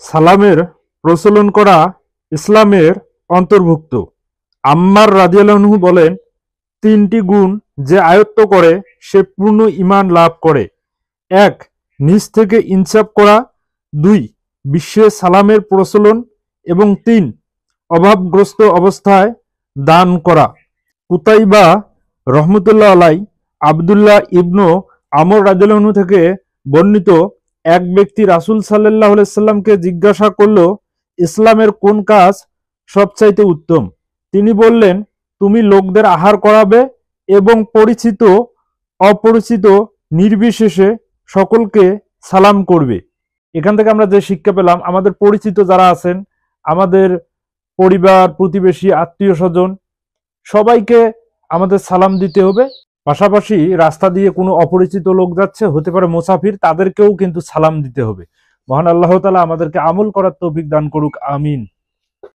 সালামের প্রচলন করা ইসলামের অন্তর্ভুক্ত। আম্মার রাদিয়াল্লাহু আনহু বলেন, তিনটি গুণ যে আয়ত্ত করে সে পূর্ণ ঈমান লাভ করে। এক, নিজ থেকে ইনসাফ করা। দুই, বিশ্বে সালামের প্রচলন। এবং তিন, অভাবগ্রস্ত অবস্থায় দান করা। কুতাইবা রহমতুল্লাহ আলাই আবদুল্লাহ ইবনু আমর রাদিয়াল্লাহু আনহু থেকে বর্ণিত, এক ব্যক্তি রাসূল সাল্লাল্লাহু আলাইহি সাল্লামকে জিজ্ঞাসা করল, ইসলামের কোন কাজ সবচাইতে উত্তম? তিনি বললেন, তুমি লোকদের আহার করাবে এবং পরিচিত অপরিচিত নির্বিশেষে সকলকে সালাম করবে। এখান থেকে আমরা যে শিক্ষা পেলাম, আমাদের পরিচিত যারা আছেন, আমাদের পরিবার, প্রতিবেশী, আত্মীয় স্বজন, সবাইকে আমাদের সালাম দিতে হবে। পাশাপাশি রাস্তা দিয়ে কোনো অপরিচিত লোক যাচ্ছে, হতে পারে মুসাফির, তাদেরকেও কিন্তু সালাম দিতে হবে। মহান আল্লাহ তাআলা আমাদেরকে আমল করার তৌফিক দান করুক, আমিন।